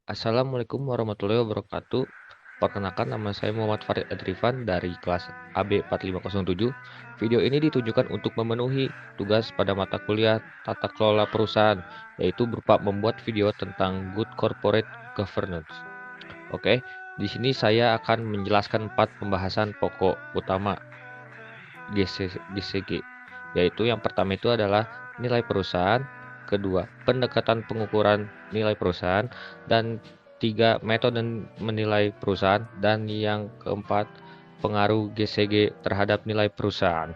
Assalamualaikum warahmatullahi wabarakatuh. Perkenalkan, nama saya Muhammad Farid Adrifan dari kelas AB 4507. Video ini ditujukan untuk memenuhi tugas pada mata kuliah tata kelola perusahaan, yaitu berupa membuat video tentang good corporate governance. Oke, di sini saya akan menjelaskan 4 pembahasan pokok utama GCG, yaitu yang pertama itu adalah nilai perusahaan, kedua pendekatan pengukuran nilai perusahaan, dan tiga metode menilai perusahaan, dan yang keempat pengaruh GCG terhadap nilai perusahaan.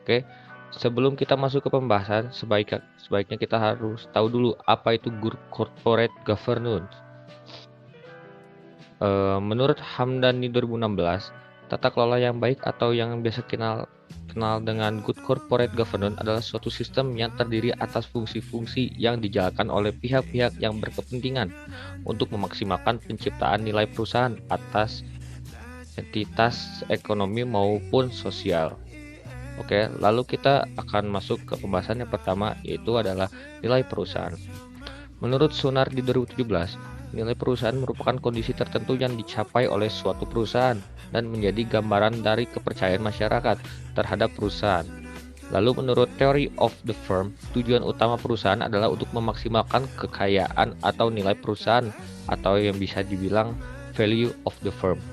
Oke, sebelum kita masuk ke pembahasan, sebaiknya kita harus tahu dulu apa itu good corporate governance. Menurut Hamdani 2016, tata kelola yang baik atau yang biasa kenal dengan good corporate governance adalah suatu sistem yang terdiri atas fungsi-fungsi yang dijalankan oleh pihak-pihak yang berkepentingan untuk memaksimalkan penciptaan nilai perusahaan atas entitas ekonomi maupun sosial. Oke, lalu kita akan masuk ke pembahasan yang pertama, yaitu adalah nilai perusahaan. Menurut Sunardi 2017, nilai perusahaan merupakan kondisi tertentu yang dicapai oleh suatu perusahaan dan menjadi gambaran dari kepercayaan masyarakat terhadap perusahaan. Lalu menurut Theory of the Firm, tujuan utama perusahaan adalah untuk memaksimalkan kekayaan atau nilai perusahaan, atau yang bisa dibilang value of the firm.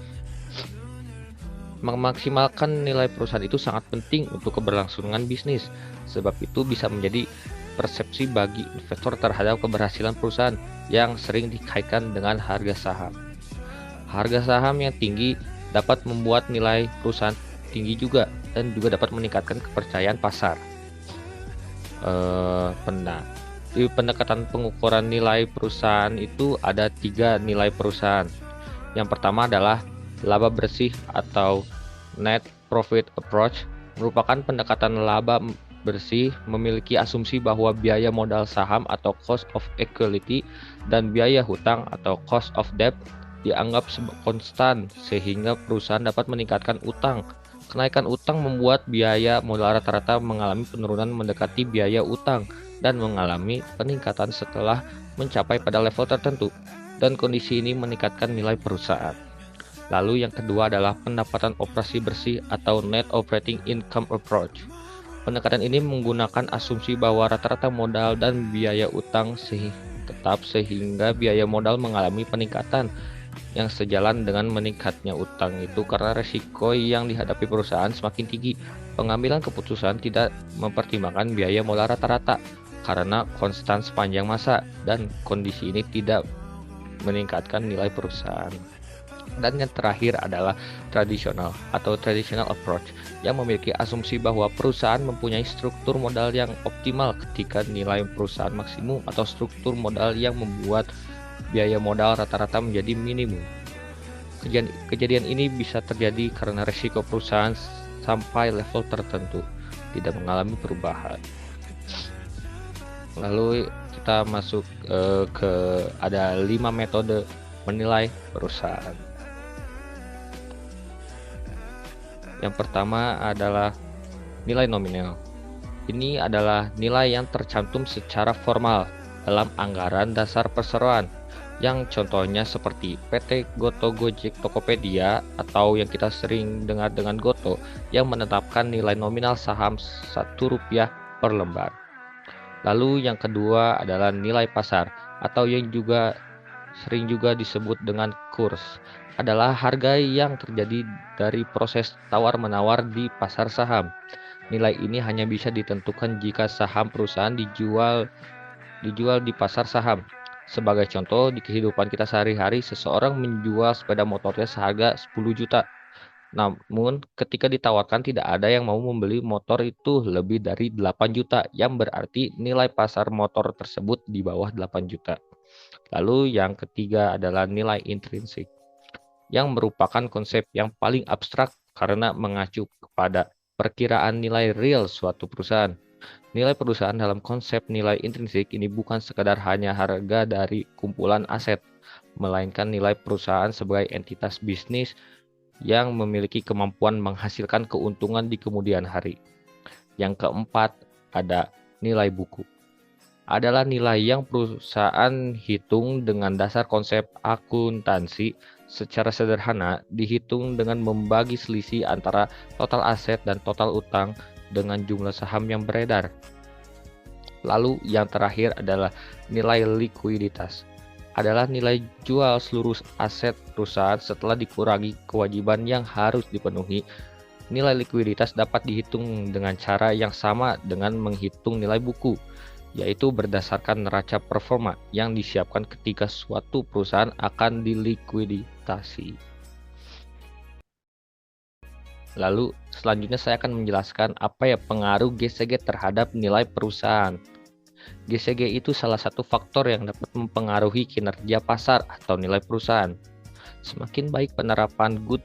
Memaksimalkan nilai perusahaan itu sangat penting untuk keberlangsungan bisnis, sebab itu bisa menjadi persepsi bagi investor terhadap keberhasilan perusahaan yang sering dikaitkan dengan harga saham. Harga saham yang tinggi dapat membuat nilai perusahaan tinggi juga, dan juga dapat meningkatkan kepercayaan pasar. Di pendekatan pengukuran nilai perusahaan itu ada 3 nilai perusahaan. Yang pertama adalah laba bersih atau net profit approach, merupakan pendekatan laba bersih memiliki asumsi bahwa biaya modal saham atau cost of equity dan biaya hutang atau cost of debt dianggap konstan sehingga perusahaan dapat meningkatkan utang. Kenaikan utang membuat biaya modal rata-rata mengalami penurunan mendekati biaya utang dan mengalami peningkatan setelah mencapai pada level tertentu, dan kondisi ini meningkatkan nilai perusahaan. Lalu yang kedua adalah pendapatan operasi bersih atau net operating income approach. Pendekatan ini menggunakan asumsi bahwa rata-rata modal dan biaya utang tetap sehingga biaya modal mengalami peningkatan yang sejalan dengan meningkatnya utang itu karena resiko yang dihadapi perusahaan semakin tinggi. Pengambilan keputusan tidak mempertimbangkan biaya modal rata-rata karena konstan sepanjang masa, dan kondisi ini tidak meningkatkan nilai perusahaan. Dan yang terakhir adalah tradisional atau traditional approach, yang memiliki asumsi bahwa perusahaan mempunyai struktur modal yang optimal ketika nilai perusahaan maksimum atau struktur modal yang membuat biaya modal rata-rata menjadi minimum. Kejadian ini bisa terjadi karena risiko perusahaan sampai level tertentu tidak mengalami perubahan. Lalu kita masuk ke ada 5 metode menilai perusahaan. Yang pertama adalah nilai nominal. Ini adalah nilai yang tercantum secara formal dalam anggaran dasar perseroan, yang contohnya seperti PT Goto Gojek Tokopedia atau yang kita sering dengar dengan Goto, yang menetapkan nilai nominal saham Rp1 per lembar. Lalu yang kedua adalah nilai pasar atau yang sering juga disebut dengan kurs, adalah harga yang terjadi dari proses tawar-menawar di pasar saham. Nilai ini hanya bisa ditentukan jika saham perusahaan dijual di pasar saham. Sebagai contoh, di kehidupan kita sehari-hari, seseorang menjual sepeda motornya seharga 10 juta. Namun, ketika ditawarkan tidak ada yang mau membeli motor itu lebih dari 8 juta, yang berarti nilai pasar motor tersebut di bawah 8 juta. Lalu yang ketiga adalah nilai intrinsik, yang merupakan konsep yang paling abstrak karena mengacu kepada perkiraan nilai real suatu perusahaan. Nilai perusahaan dalam konsep nilai intrinsik ini bukan sekadar hanya harga dari kumpulan aset, melainkan nilai perusahaan sebagai entitas bisnis yang memiliki kemampuan menghasilkan keuntungan di kemudian hari. Yang keempat ada nilai buku. adalah nilai yang perusahaan hitung dengan dasar konsep akuntansi. Secara sederhana, dihitung dengan membagi selisih antara total aset dan total utang dengan jumlah saham yang beredar. Lalu yang terakhir adalah nilai likuiditas. Adalah nilai jual seluruh aset perusahaan setelah dikurangi kewajiban yang harus dipenuhi. Nilai likuiditas dapat dihitung dengan cara yang sama dengan menghitung nilai buku, yaitu berdasarkan neraca performa yang disiapkan ketika suatu perusahaan akan dilikuiditasi. Lalu selanjutnya saya akan menjelaskan apa ya pengaruh GCG terhadap nilai perusahaan. GCG itu salah satu faktor yang dapat mempengaruhi kinerja pasar atau nilai perusahaan. Semakin baik penerapan good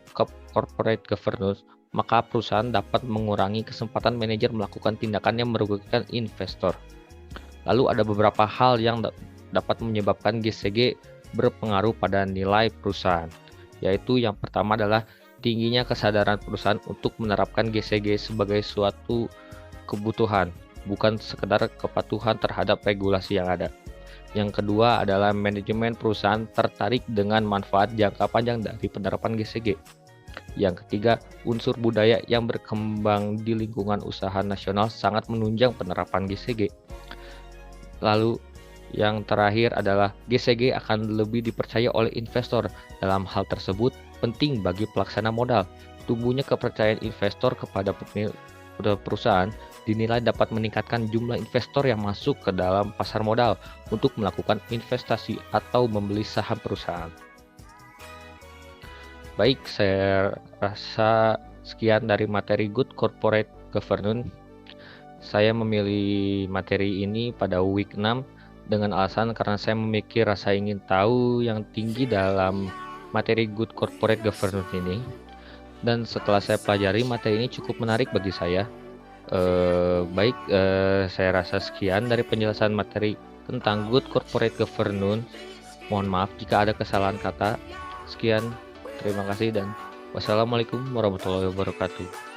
corporate governance, maka perusahaan dapat mengurangi kesempatan manajer melakukan tindakan yang merugikan investor. Lalu ada beberapa hal yang dapat menyebabkan GCG berpengaruh pada nilai perusahaan, yaitu yang pertama adalah tingginya kesadaran perusahaan untuk menerapkan GCG sebagai suatu kebutuhan, bukan sekedar kepatuhan terhadap regulasi yang ada. Yang kedua adalah manajemen perusahaan tertarik dengan manfaat jangka panjang dari penerapan GCG. Yang ketiga, unsur budaya yang berkembang di lingkungan usaha nasional sangat menunjang penerapan GCG. Lalu yang terakhir adalah GCG akan lebih dipercaya oleh investor. Dalam hal tersebut, penting bagi pelaksana modal. Tumbuhnya kepercayaan investor kepada perusahaan dinilai dapat meningkatkan jumlah investor yang masuk ke dalam pasar modal untuk melakukan investasi atau membeli saham perusahaan. Baik, saya rasa sekian dari materi Good Corporate Governance. Saya memilih materi ini pada week 6 dengan alasan karena saya memiliki rasa ingin tahu yang tinggi dalam materi Good Corporate Governance ini. Dan setelah saya pelajari, materi ini cukup menarik bagi saya. Saya rasa sekian dari penjelasan materi tentang Good Corporate Governance. Mohon maaf jika ada kesalahan kata. Sekian. Terima kasih dan wassalamualaikum warahmatullahi wabarakatuh.